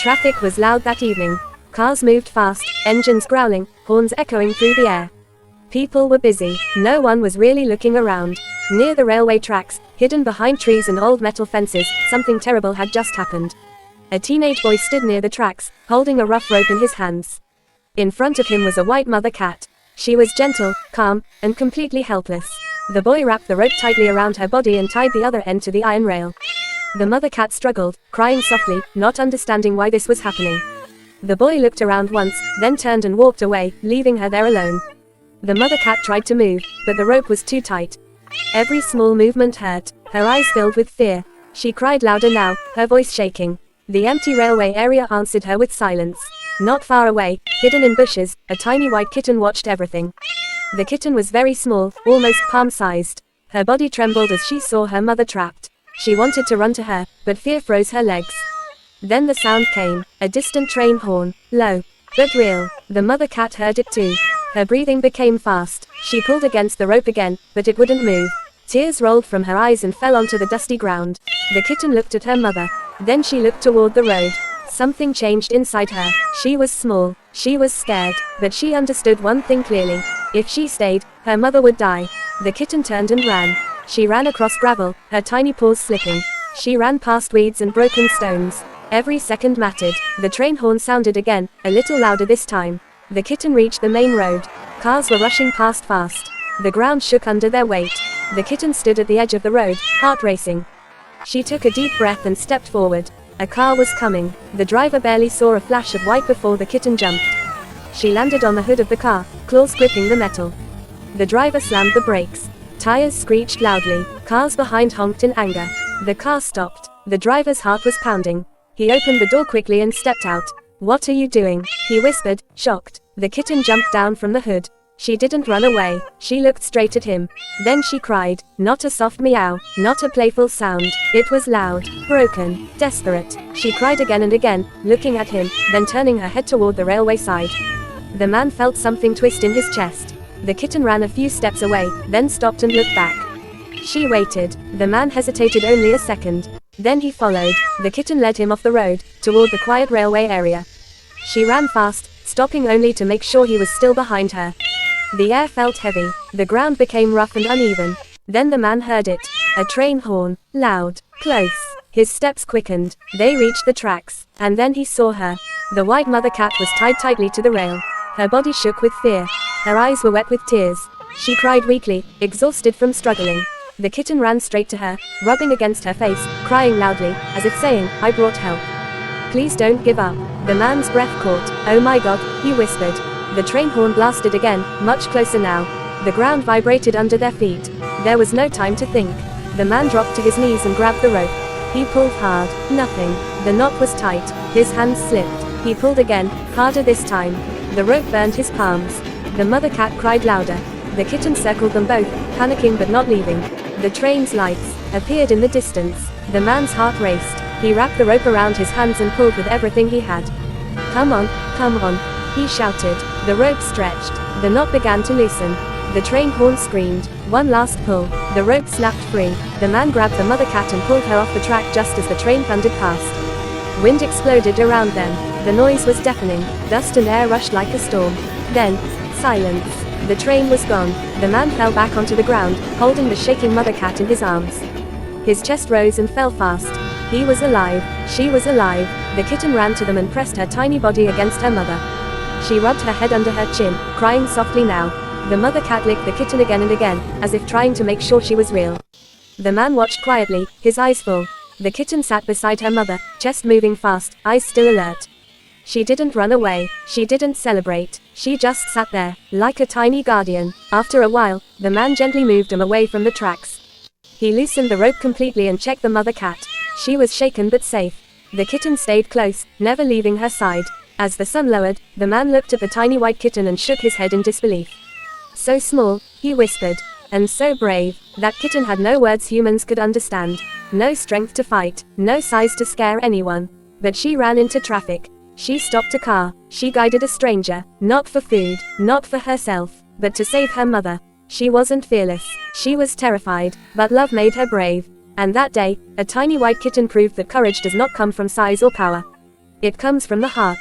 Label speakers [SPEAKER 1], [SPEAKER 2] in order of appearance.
[SPEAKER 1] Traffic was loud that evening. Cars moved fast, engines growling, horns echoing through the air. People were busy. No one was really looking around. Near the railway tracks, hidden behind trees and old metal fences, something terrible had just happened. A teenage boy stood near the tracks, holding a rough rope in his hands. In front of him was a white mother cat. She was gentle, calm, and completely helpless. The boy wrapped the rope tightly around her body and tied the other end to the iron rail. The mother cat struggled, crying softly, not understanding why this was happening. The boy looked around once, then turned and walked away, leaving her there alone. The mother cat tried to move, but the rope was too tight. Every small movement hurt. Her eyes filled with fear. She cried louder now, her voice shaking. The empty railway area answered her with silence. Not far away, hidden in bushes, a tiny white kitten watched everything. The kitten was very small, almost palm-sized. Her body trembled as she saw her mother trapped. She wanted to run to her, but fear froze her legs. Then the sound came, a distant train horn, low, but real. The mother cat heard it too. Her breathing became fast. She pulled against the rope again, but it wouldn't move. Tears rolled from her eyes and fell onto the dusty ground. The kitten looked at her mother. Then she looked toward the road. Something changed inside her. She was small. She was scared, but she understood one thing clearly. If she stayed, her mother would die. The kitten turned and ran. She ran across gravel, her tiny paws slipping. She ran past weeds and broken stones. Every second mattered. The train horn sounded again, a little louder this time. The kitten reached the main road. Cars were rushing past fast. The ground shook under their weight. The kitten stood at the edge of the road, heart racing. She took a deep breath and stepped forward. A car was coming. The driver barely saw a flash of white before the kitten jumped. She landed on the hood of the car, claws gripping the metal. The driver slammed the brakes. Tires screeched loudly. Cars behind honked in anger. The car stopped. The driver's heart was pounding. He opened the door quickly and stepped out. "What are you doing?" he whispered, shocked. The kitten jumped down from the hood. She didn't run away. She looked straight at him. Then she cried. Not a soft meow, not a playful sound. It was loud, broken, desperate. She cried again and again, looking at him, then turning her head toward the railway side. The man felt something twist in his chest. The kitten ran a few steps away, then stopped and looked back. She waited. The man hesitated only a second. Then he followed. The kitten led him off the road, toward the quiet railway area. She ran fast, stopping only to make sure he was still behind her. The air felt heavy. The ground became rough and uneven. Then the man heard it. A train horn, loud, close. His steps quickened. They reached the tracks. And then he saw her. The white mother cat was tied tightly to the rail. Her body shook with fear. Her eyes were wet with tears. She cried weakly, exhausted from struggling. The kitten ran straight to her, rubbing against her face, crying loudly, as if saying, "I brought help. Please don't give up." The man's breath caught. "Oh my God," he whispered. The train horn blasted again, much closer now. The ground vibrated under their feet. There was no time to think. The man dropped to his knees and grabbed the rope. He pulled hard. Nothing. The knot was tight. His hands slipped. He pulled again, harder this time. The rope burned his palms. The mother cat cried louder. The kitten circled them both, panicking but not leaving. The train's lights appeared in the distance. The man's heart raced. He wrapped the rope around his hands and pulled with everything he had. Come on, he shouted. The rope stretched. The knot began to loosen. The train horn screamed. One last pull. The rope snapped free. The man grabbed the mother cat and pulled her off the track just as the train thundered past. Wind exploded around them. The noise was deafening. Dust and air rushed like a storm. Then, silence. The train was gone. The man fell back onto the ground, holding the shaking mother cat in his arms. His chest rose and fell fast. He was alive. She was alive. The kitten ran to them and pressed her tiny body against her mother. She rubbed her head under her chin, crying softly now. The mother cat licked the kitten again and again, as if trying to make sure she was real. The man watched quietly, his eyes full. The kitten sat beside her mother, chest moving fast, eyes still alert. She didn't run away. She didn't celebrate. She just sat there, like a tiny guardian. After a while, the man gently moved them away from the tracks. He loosened the rope completely and checked the mother cat. She was shaken but safe. The kitten stayed close, never leaving her side. As the sun lowered, the man looked at the tiny white kitten and shook his head in disbelief. So small, he whispered, and so brave. That kitten had no words humans could understand. No strength to fight, no size to scare anyone. But she ran into traffic. She stopped a car. She guided a stranger, not for food, not for herself, but to save her mother. She wasn't fearless. She was terrified, but love made her brave. And that day, a tiny white kitten proved that courage does not come from size or power. It comes from the heart.